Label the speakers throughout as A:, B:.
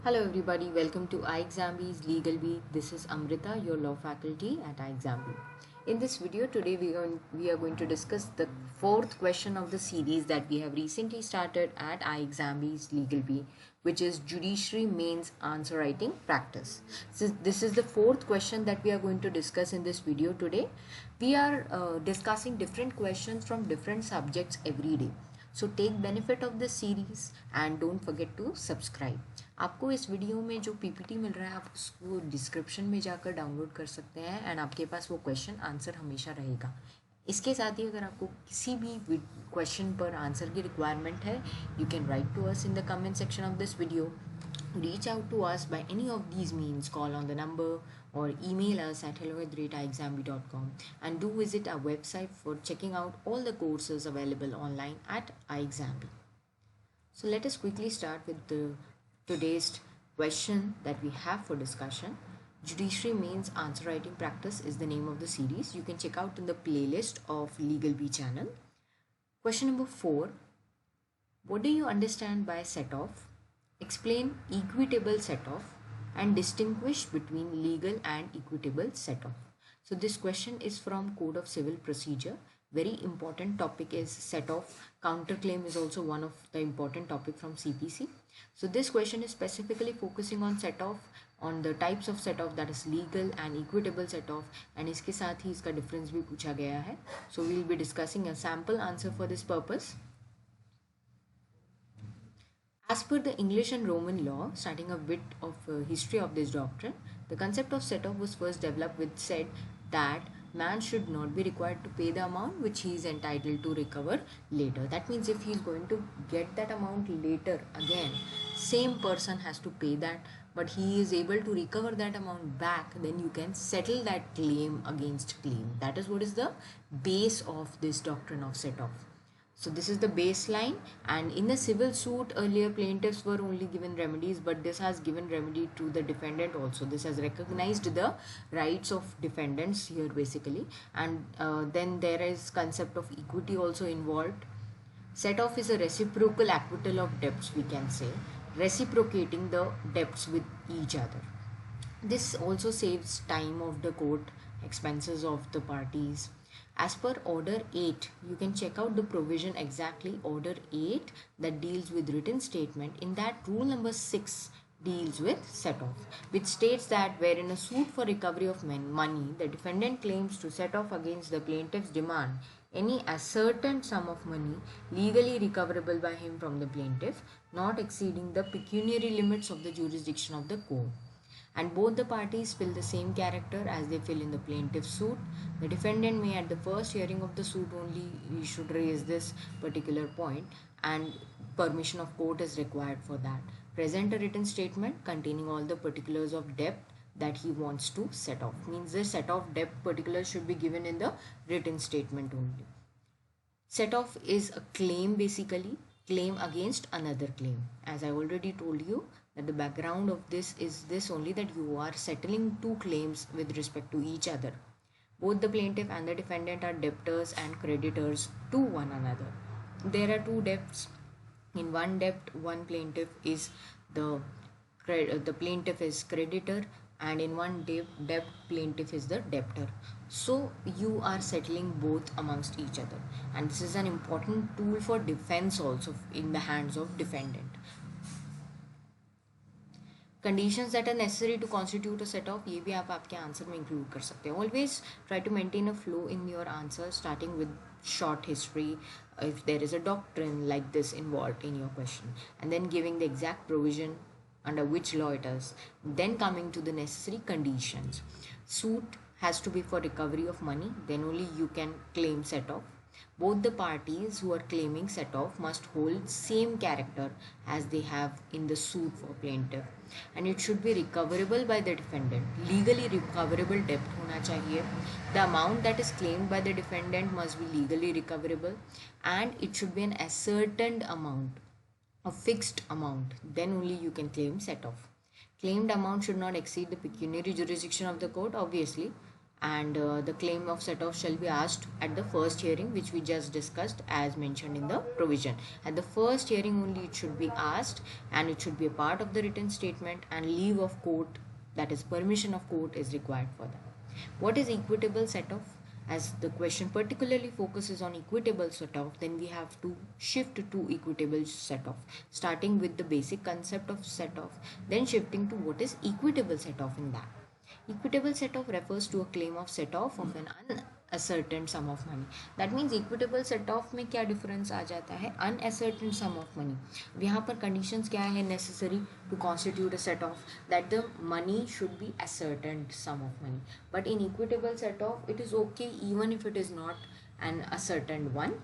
A: Hello everybody, welcome to iExamB's Legal Week. This is Amrita, your law faculty at iExamB. In this video today we are going to discuss the fourth question of the series that we have recently started at iExamB's Legal Week, which is Judiciary Mains Answer Writing Practice. So this is the fourth question that we are going to discuss in this video today. We are discussing different questions from different subjects every day. So take benefit of this series and don't forget to subscribe. आपको इस video में जो PPT मिल रहा है आप उसको description में जाकर डाउनलोड कर सकते हैं एंड आपके पास वो क्वेश्चन आंसर हमेशा रहेगा. इसके साथ ही अगर आपको किसी भी क्वेश्चन पर आंसर की रिक्वायरमेंट है you can write to us in the comment section of this video. Reach out to us by any of these means, call on the number or email us at hello@iexamb.com and do visit our website for checking out all the courses available online at iexamb. So let us quickly start with today's question that we have for discussion. Judiciary Mains Answer Writing Practice is the name of the series. You can check out in the playlist of Legal B channel. Question number 4. What do you understand by set off? Explain equitable set off and distinguish between legal and equitable set off. So this question is from Code of Civil Procedure. Very important topic is set off. Counterclaim is also one of the important topic from CPC. So this question is specifically focusing on set off, on the types of set off, that is legal and equitable set off, and इसके साथ ही इसका difference भी पूछा गया है. So we will be discussing a sample answer for this purpose. As per the English and Roman law, starting a bit of history of this doctrine, the concept of set-off was first developed which said that man should not be required to pay the amount which he is entitled to recover later. That means if he is going to get that amount later again, same person has to pay that, but he is able to recover that amount back, then you can settle that claim against claim. That is what is the base of this doctrine of set-off. So this is the baseline, and in the civil suit earlier plaintiffs were only given remedies, but this has given remedy to the defendant also. This has recognized the rights of defendants here basically, and then there is concept of equity also involved. Set off is a reciprocal acquittal of debts, we can say, reciprocating the debts with each other. This also saves time of the court, expenses of the parties. As per Order 8, you can check out the provision exactly, Order 8, that deals with written statement. In that, rule number 6 deals with set off, which states that wherein a suit for recovery of money, the defendant claims to set off against the plaintiff's demand any ascertained sum of money legally recoverable by him from the plaintiff, not exceeding the pecuniary limits of the jurisdiction of the court, and both the parties fill the same character as they fill in the plaintiff's suit. The defendant may at the first hearing of the suit only he should raise this particular point, and permission of court is required for that. Present a written statement containing all the particulars of debt that he wants to set off. Means the set off debt particulars should be given in the written statement only. Set off is a claim basically, claim against another claim. As I already told you, that the background of this is this only, that you are settling two claims with respect to each other. Both the plaintiff and the defendant are debtors and creditors to one another. There are two debts. In one debt, one plaintiff is the plaintiff is creditor, and in one debt plaintiff is the debtor. So you are settling both amongst each other, and this is an important tool for defense also in the hands of defendant. Conditions that are necessary to constitute a set off, ये भी आप आपके answer में include कर सकते हैं. Always try to maintain a flow in your answer, starting with short history, if there is a doctrine like this involved in your question, and then giving the exact provision under which law it is, then coming to the necessary conditions. Suit has to be for recovery of money, then only you can claim set off. Both the parties who are claiming set off must hold same character as they have in the suit for plaintiff, and it should be recoverable by the defendant. Legally recoverable debt होना चाहिए. The amount that is claimed by the defendant must be legally recoverable, and it should be an ascertained amount, a fixed amount. Then only you can claim set off. Claimed amount should not exceed the pecuniary jurisdiction of the court, obviously, and the claim of set off shall be asked at the first hearing, which we just discussed as mentioned in the provision. At the first hearing only it should be asked, and it should be a part of the written statement, and leave of court, that is permission of court, is required for that. What is equitable set off? As the question particularly focuses on equitable set off, then we have to shift to equitable set off, starting with the basic concept of set off, then shifting to what is equitable set off in that. Equitable set off refers to a claim of set off of an unascertained sum of money. That means equitable set off में क्या difference आ जाता है? Unascertained sum of money. यहाँ पर conditions क्या है necessary to constitute a set off? That the money should be ascertained sum of money. But in equitable set off, it is okay even if it is not an ascertained one.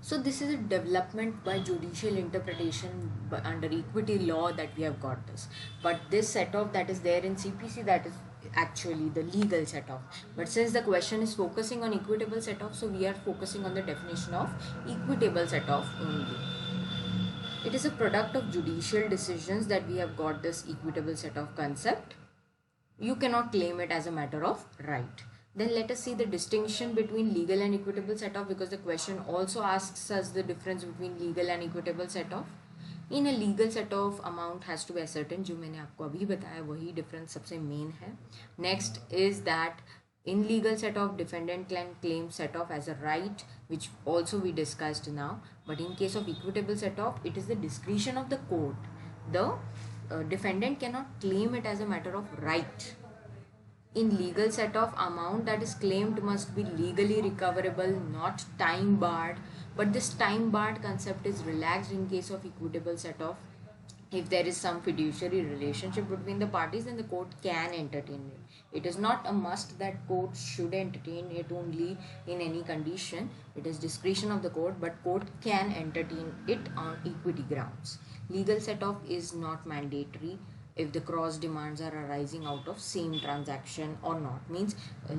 A: So this is a development by judicial interpretation under equity law that we have got this. But this set off that is there in CPC, that is actually the legal set off. But since the question is focusing on equitable set off, so we are focusing on the definition of equitable set off only. It is a product of judicial decisions that we have got this equitable set off concept. You cannot claim it as a matter of right. Then let us see the distinction between legal and equitable set off, because the question also asks us the difference between legal and equitable set off. In a legal set off, amount has to be ascertained, जो मैंने आपको अभी बताया वही difference सबसे main है. Next is that in legal set off, defendant can claim set off as a right, which also we discussed now. But in case of equitable set off, it is the discretion of the court. The defendant cannot claim it as a matter of right. In legal set off, amount that is claimed must be legally recoverable, not time barred. But this time barred concept is relaxed in case of equitable set off. If there is some fiduciary relationship between the parties, then the court can entertain it. It is not a must that court should entertain it only in any condition. It is discretion of the court, but court can entertain it on equity grounds. Legal set off is not mandatory if the cross demands are arising out of same transaction or not. Means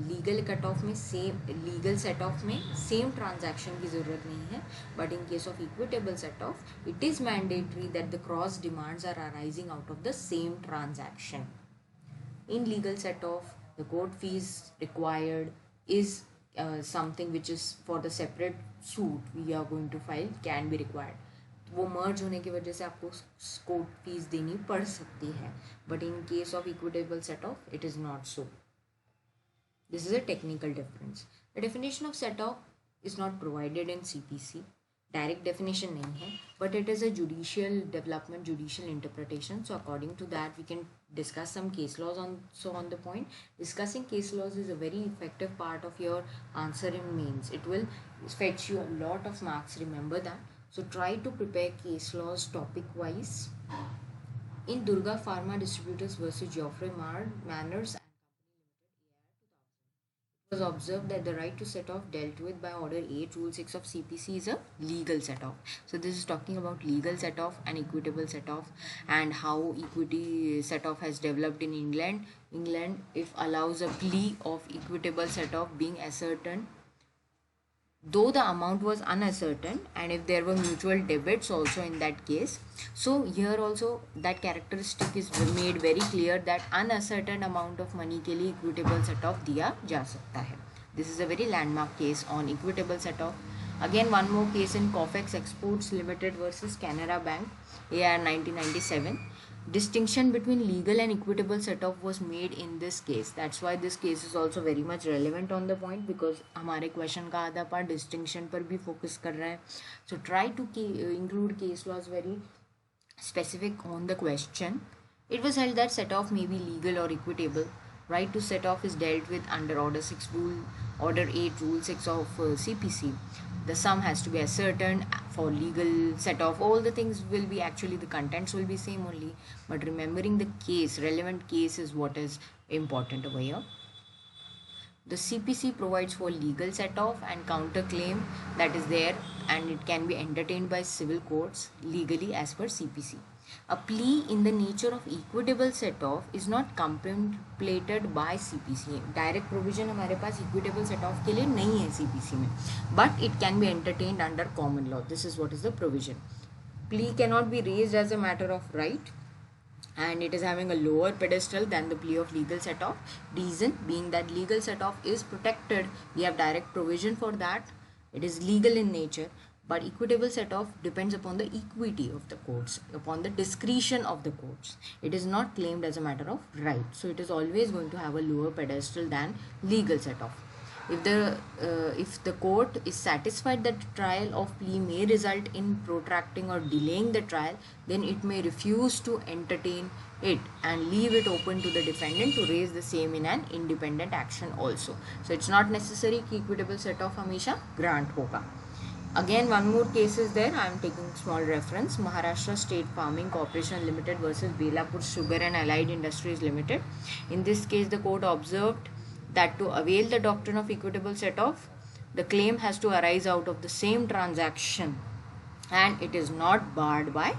A: legal cut off में same legal set off में same transaction की ज़रूरत नहीं है. But in case of equitable set off, it is mandatory that the cross demands are arising out of the same transaction. In legal set off, the court fees required is something which is for the separate suit we are going to file can be required. वो मर्ज होने की वजह से आपको court fees देनी पड़ सकती है. But in case of equitable set off it is not so. This is a technical difference. The definition of set off is not provided in CPC. Direct definition नहीं है, but it is a judicial development, judicial interpretation. So according to that we can discuss some case laws on the point. Discussing case laws is a very effective part of your answer in mains. It will fetch you a lot of marks, remember that. So try to prepare case laws topic wise. In Durga Pharma Distributors versus Geoffrey Manners and Company Limited, AR 2000, it was observed that the right to set off dealt with by Order 8, Rule 6 of CPC is a legal set off. So this is talking about legal set off and equitable set off, and how equity set off has developed in England. England, if allows a plea of equitable set off being ascertained, though the amount was unascertain, and if there were mutual debits also in that case. So here also that characteristic is made very clear that unascertain amount of money के लिए equitable set off दिया जा सकता है. This is a very landmark case on equitable set off. Again, one more case in Cofex Exports Limited versus Canara Bank, AR 1997. Distinction between legal and equitable set off was made in this case. That's why this case is also very much relevant on the point, because हमारे question का आधा part distinction पर भी focus कर रहा है. So try to include case laws very specific on the question. It was held that set off may be legal or equitable. Right to set off is dealt with under Order 6 Rule, Order 8 Rule 6 of CPC. The sum has to be ascertained. For legal set off, all the things will be actually, the contents will be same only, but remembering the case, relevant case is what is important over here. The CPC provides for legal set off and counter claim that is there, and it can be entertained by civil courts legally as per CPC. A plea in the nature of equitable set off is not contemplated by CPC. Direct provision हमारे पास equitable set off के लिए नहीं है CPC में, but it can be entertained under common law. This is what is the provision. Plea cannot be raised as a matter of right, and it is having a lower pedestal than the plea of legal set-off. Reason being that legal set-off is protected. We have direct provision for that. It is legal in nature. But equitable set-off depends upon the equity of the courts, upon the discretion of the courts. It is not claimed as a matter of right. So it is always going to have a lower pedestal than legal set-off. If the court is satisfied that trial of plea may result in protracting or delaying the trial, then it may refuse to entertain it and leave it open to the defendant to raise the same in an independent action also. So it's not necessary कि equitable set off हमेशा grant होगा. Again, one more case is there. I am taking small reference. Maharashtra State Farming Corporation Limited versus Belapur Sugar and Allied Industries Limited. In this case, the court observed that to avail the doctrine of equitable set-off, the claim has to arise out of the same transaction and it is not barred by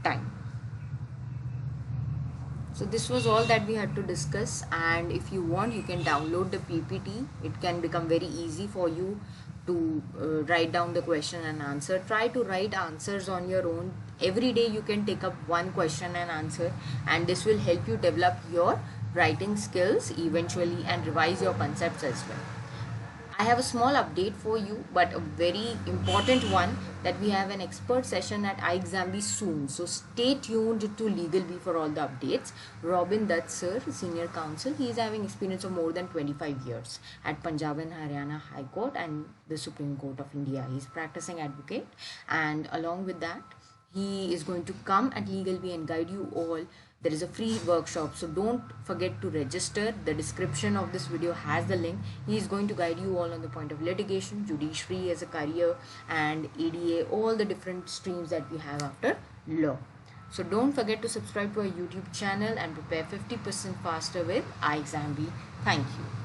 A: time. So this was all that we had to discuss, and if you want, you can download the PPT. It can become very easy for you to write down the question and answer. Try to write answers on your own. Every day you can take up one question and answer, and this will help you develop your writing skills eventually and revise your concepts as well. I have a small update for you, but a very important one, that we have an expert session at iExamB soon. So stay tuned to Legal Bee for all the updates. Robin Dutt sir, senior counsel, he is having experience of more than 25 years at Punjab and Haryana High Court and the Supreme Court of India. He is practicing advocate, and along with that, he is going to come at Legal Bee and guide you all. There is a free workshop, so don't forget to register. The description of this video has the link. He is going to guide you all on the point of litigation, judiciary as a career, and ADA, all the different streams that we have after law. So don't forget to subscribe to our YouTube channel and prepare 50% faster with iExamB. Thank you.